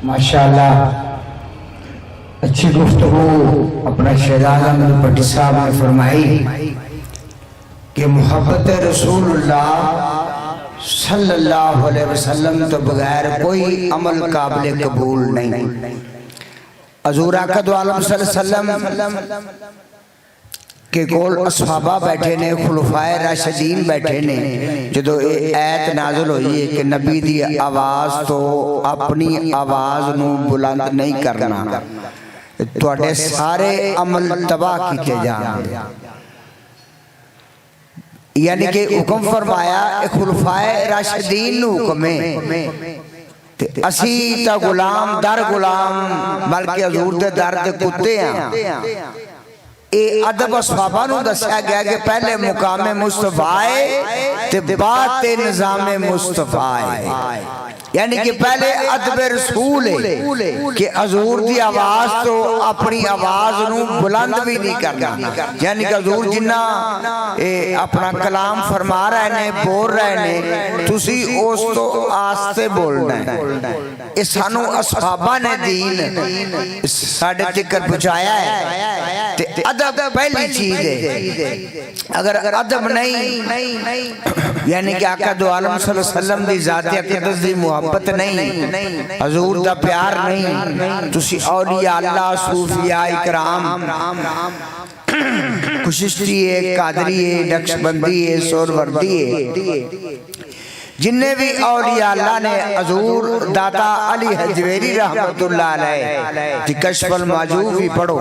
माशाअल्लाह अच्छी गुफ्तगू अपना शहजाद अहमद भट्टी साहब ने फरमाई कि मोहब्बत रसूलुल्लाह सल्लल्लाहु अलैहि वसल्लम तो बगैर कोई अमल काबिल कबूल नहीं। हजूर आका दो आलम सल्लल्लाहु अलैहि वसल्लम के कोल असहाबा बैठे ने, खुलफाए राशिदीन बैठे ने। जो ऐत नाज़िल हुई है कि नबी दी आवाज़ तो अपनी आवाज़ नू बुलंद नहीं करना, तुहाडे सारे अमल तबाह किए जाएंगे। यानी कि हुक्म फरमाया खुलफाए राशिदीन नू हुक्म है, असी ता गुलाम दर गुलाम बल्कि हजूर दे दर दे कुत्ते हैं। ए अदब असहाबा नू दस्या गया कि पहले मुकामे मुस्तफा है ते बाद ते निजामे मुस्तफा है। यानी कि पहले अदब रसूल है कि हजूर दी आवाज तो अपनी आवाज नू बुलंद भी नहीं करना। यानी कि हजूर जिन्ना अपना कलाम फरमा रहे ने, बोल रहे ने, तुसी उस तो आस्ते बोलना है। ये सानू असहाबा ने दीन साडे तक पहुंचाया है। ते अदब पहली चीज है। अगर अदब नहीं यानी कि आका दो आलम सल्लल्लाहु अलैहि वसल्लम दी जात अक़दस दी मोहब्बत नहीं, हजूर दा प्यार नहीं, तुसी औलिया अल्लाह सूफिया इकराम खुशिश्ती है, कादरी है, नक्शबंदी है, सोरवर्दी है, जिन्ने भी औलिया अल्लाह ने हजूर दाता अली हजवेरी रहमतुल्लाह अलैह कश्फुल माजूब भी पढ़ो।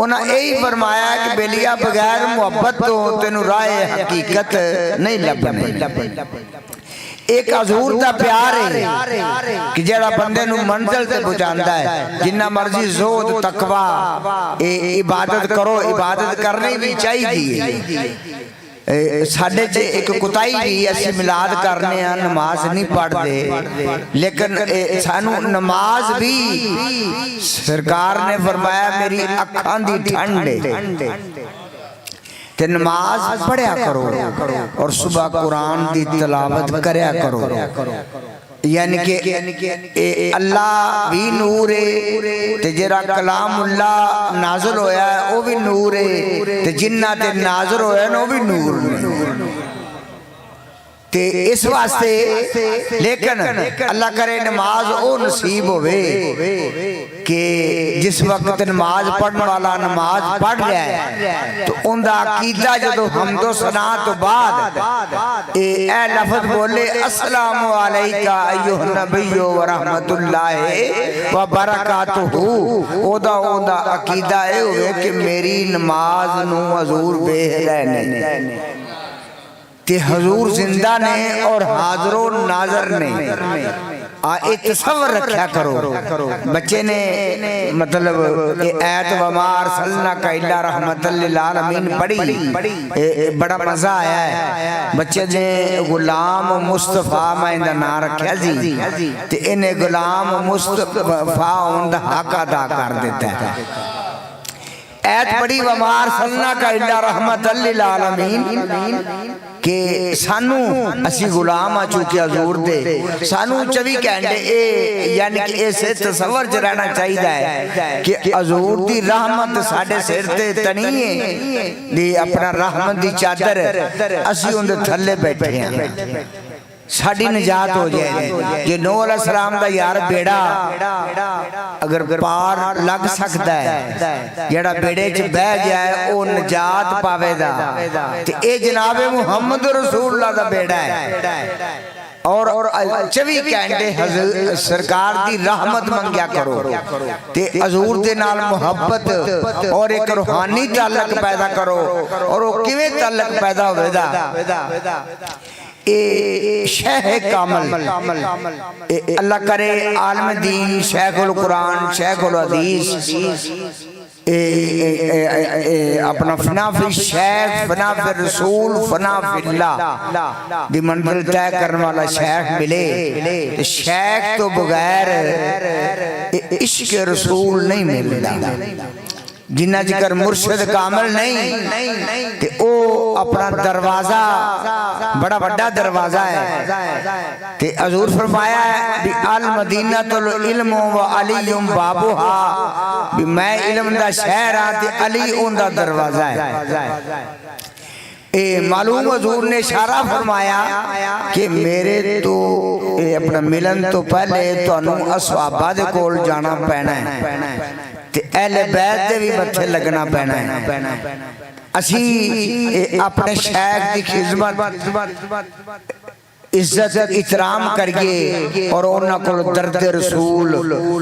उन्हें यही फरमाया कि बेलिया बगैर मोहब्बत तो तेनू राह हकीकत नहीं लभनी। एक हजूर दा प्यार है कि जेड़ा बंदे नू मंजिल ते पहुंचांदा है। जिन्ना मर्जी जोद तकवा इबादत करो, इबादत करनी भी चाहिए। साडे च एक कुताई भी असी मिलाद करने हैं, नमाज नहीं पढ़ते, लेकिन सानू नमाज भी सरकार ने फरमाया मेरी अखां दी ठंड है ते नमाज पढ़या करो और सुबह कुरान दी तिलावत करया करो। यानी कि अल्लाह भी नूर है ते जेरा कलामुल्लाह नाज़िल होया है वो भी नूर है ते जिन्ना ते नाज़िल होया ना वो भी नूर है। ते इस वास्ते लेकिन अल्लाह करे नमाज ओ नसीब होवे कि जिस वक्त नमाज पढ़ने वाला नमाज पढ़ रहा है तो उनका अकीदा जो हमदो सना तो बाद ए लफ्ज बोले अस्सलामु अलैका अय्युहन नबिय्यु व रहमतुल्लाहि व बरकातुहू, ओदा ओदा अकीदा ए होवे कि मेरी नमाज नू हजूर बेह रहने ते हजूर जिंदा ने और हाजरो नाजर ने। तसव्वुर रखा करो। बच्चे ने मतलब ऐत वमा अरसलनाका इल्ला रहमतल लिल आलमीन पढ़ी, बड़ा मजा आया है। बच्चे ने गुलाम मुस्तफा मैं इनका नाम रखा जी ते इन्हें गुलाम मुस्तफा उनका हक अदा कर देता है। ऐत पढ़ी वमा अरसलनाका इल्ला रहमतल लिल आलमीन के सानू असी गुलाम आ चुके हजूर दे, सानू 24 घंटे यानी कि इस तसव्वुर च रहना चाहिए कि हजूर दी रहमत साडे सिर ते तनी है दी अपना रहमत दी चादर असी उनदे थल्ले बैठे हैं, साड़ी निजात हो जाए। जो नूह अलैहिस्सलाम दा यार बेड़ा अगर पार लग सकता है, जेड़ा बेड़े च बह जाए वो निजात पावेगा। ते ए जनाबे मुहम्मद रसूलुल्लाह दा बेड़ा है और 24 घंटे सरकार दी रहमत मंगया करो ते हजूर दे नाल मोहब्बत और एक रूहानी ताल्लुक पैदा करो। और वो किवें ताल्लुक पैदा होवेगा? शेख कामल अल्लाह करे आलम दीन शेखुल कुरान शेखुल हदीस अपना फना फिर शेख फना फिर रसूल फना फिल्लाह दी मंजिल तय करने वाला शेख मिले। शेख तो बगैर इश्क रसूल नहीं मिलता। जिन्ना जिकर मुर्शिद कामिल नहीं ते ओ अपना दरवाजा बड़ा बड़ा दरवाजा है ते हजूर फरमाया है भी अल मदीना तुल इल्म व अलीयुम बाबूहा भी मैं इल्म दा शहर हां ते अली उनदा दरवाजा है। ए मालूम हजूर ने इशारा फरमाया कि मेरे तो अपना मिलन तो पहले तुहानू असहाबा दे कोल जाना पैना है ते अहले बैत दे भी मत्थे लगना पैना है। असी अपने शेख की खिदमत इज्जत इतराम करिए और उन्होंने को दर्द रसूल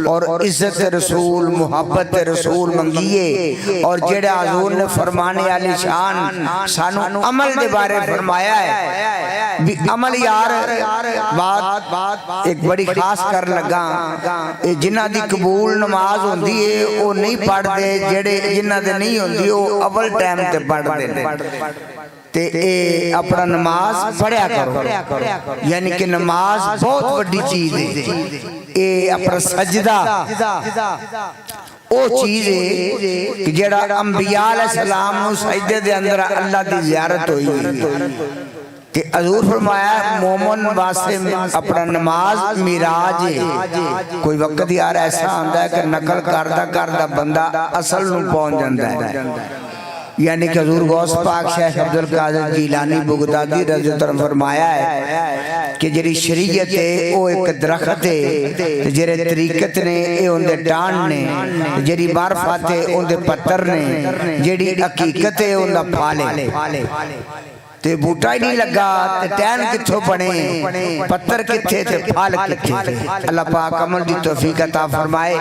और इज्जत रसूल मुहब्बत रसूल मंगिए और जेड़ा हजूर ने फरमाने वाली शान सानू अमल के बारे फरमाया है भी अमल यार बात एक बड़ी खास कर लगा जिन्हां दी कबूल नमाज होंदी है वो नहीं पढ़ते जेड़े जिन्हां दे नहीं होंदी वो अव्वल टाइम ते पढ़ते ने ते ए अपना नमाज पढ़या करो यानी कि नमाज बहुत बड़ी चीज है। ए अपना सजदा ओ चीज है कि जेड़ा अंबिया अलैहिस्सलाम नु सजदे दे अंदर अल्लाह दी ज़ियारत होई ते हजूर फरमाया मोमन वास्ते अपना नमाज मिराज है। कोई वक्त यार ऐसा आंदा है कि नकल करदा करदा बंदा असल नु पहुंच जांदा है यानी कि हजूर गौस पाक शेख अब्दुल कादिर जीलानी बगदादी रज़ी अल्लाह अन्हु फरमाया है कि जेरी शरीयत है वो एक दरख्त है ते जेरे तरीकत ने ये उनदे टाण ने जेरी मार्फत है उनदे पत्तर ने जेड़ी हकीकत है उनदा फल है ते बूटा ही नहीं लगा ते टहन किथों बने पत्थर किथे ते फल किथे। अल्लाह पाक अमल दी तौफीक अता फरमाए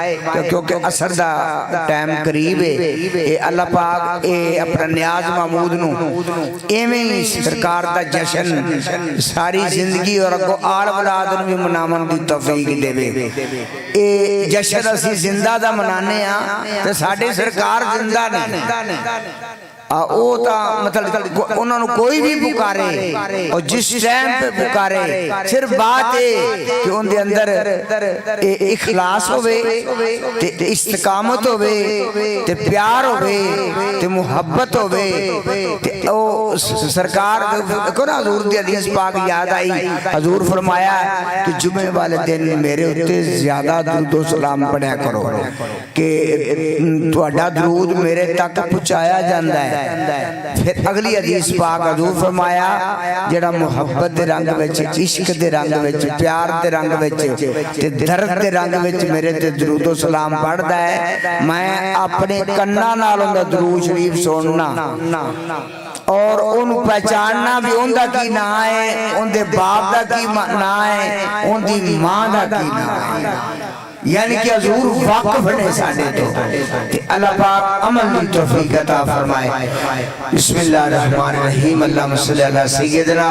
क्योंकि असर दा टाइम करीब है। ए अल्लाह पाक ए अपना नियाज महमूद नु एवें ही सरकार दा जश्न सारी जिंदगी और अगो आल औलाद नु भी मनावन दी तौफीक देवे। ए जश्न असी जिंदा दा मनाने आ ते साडे सरकार जिंदा नहीं ओ ता मतलब उन्होंने कोई भी पुकारे और जिस टाइम पे पुकारे सिर्फ बात है कि उनके अंदर इखलास होवे ते इस्तिकामत होवे ते प्यार होवे ते मुहब्बत होवे ते ओ सरकार को ना हजूर दी हदीस पाक याद आई। हजूर फरमाया कि जुमे वाले दिन मेरे उत्ते ज्यादा दुरूद सलाम पढ़या करो कि तुहाडा दुरूद मेरे तक पहुंचाया जांदा है। फिर अगली हदीस पाक हजूर फरमाया जेड़ा मुहब्बत दे रंग विच इश्क दे रंग विच प्यार दे रंग विच ते दर्द दे रंग विच मेरे ते दरूद ओ सलाम पढ़दा है मैं अपने कन्ना नाल उनदा दरूद शरीफ सुनना और उन्हें पहचानना भी उनका की ना है उनके बाप का की ना है उनकी मां का की ना है यानी कि हजूर वाकिफ ने साडे तो अल्लाह पाक अमल दी तौफीक अता फरमाए। बिस्मिल्लाहिर्रहमानिर्रहीम अल्लाहुम्मा सल्लि अला सय्यिदिना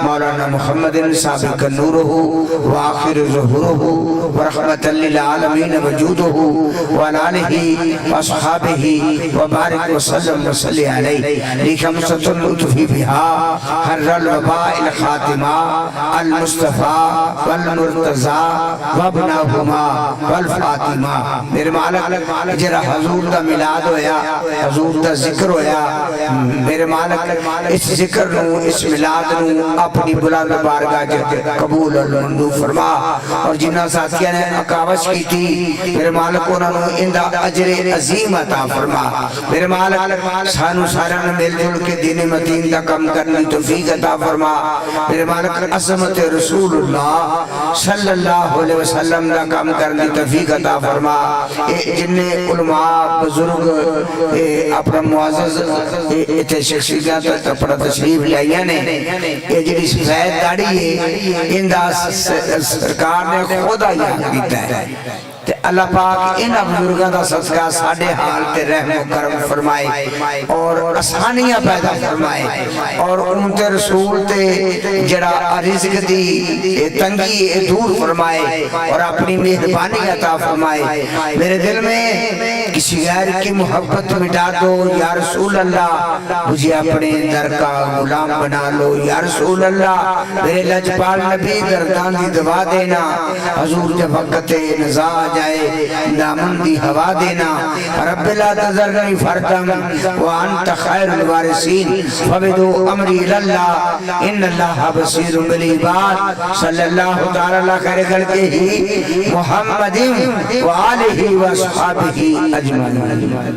मौलाना मुहम्मदिन साबिक़ नूरुहु व आखिर ज़ुहुरुहु व रहमतल लिल आलमीन वजूदुहु व अला आलिहि व अस्हाबिहि व बारिक व सल्लम व सल्लि अलैहि लिखमसतुल लुत्फी बिहा हर्रल वबाइल खातिमा अल मुस्तफा वल मुर्तज़ा व इब्नहुमा वल फातिमा। मेरे मालिक जरा हजूर दा मिलाद होया हजूर दा जिक्र होया मेरे मालिक इस जिक्र नु इस मिलाद नु अपनी बुलंद बारगाह च कबूल और मंजूर फरमा और जिन्ना साथियां ने अकावश की थी मेरे मालिक उन्हां नु इंदा अजर अजीम अता फरमा। मेरे मालिक सानू सारियां ने मिल जुल के दीन मतीन दा काम करने की तौफीक अता फरमा। मेरे मालिक अज़मत रसूलुल्लाह सल्लल्लाहु अलैहि वसल्लम दा काम करने तौफीक अता फरमा। जिन्ने उलमा बुजुर्ग अपना मुअज़्ज़ज़ इत्थे शख्सियत अपना तशरीफ लाइया ने ये जिहड़ी सफेद दाढ़ी है इंदा सरकार ने खुद याद कीता है ते अल्लाह पाक इन्हां बुजुर्गां दा सदका साडे हाल ते रहम करम फरमाए और आसानियां पैदा फरमाए और उनके रसूल ते जड़ा रिज़्क दी तंगी दूर फरमाए और अपनी मेहरबानी अता फरमाए। मेरे दिल में किसी गैर की मोहब्बत मिटा दो या रसूल अल्लाह मुझे अपने दर का गुलाम बना लो या रसूल अल्लाह मेरे लजपाल नबी दर्दां दी दवा देना हजूर दे वक्त नज़ा جائے دامن دی ہوا دینا رب لا تذرنی فردم وانت خیر الوارثین فبدو امری اللہ ان اللہ بصیر بالعباد صلی اللہ تعالی علیہ خیر خلقہ محمد وآلہ وصحابہ اجمعین.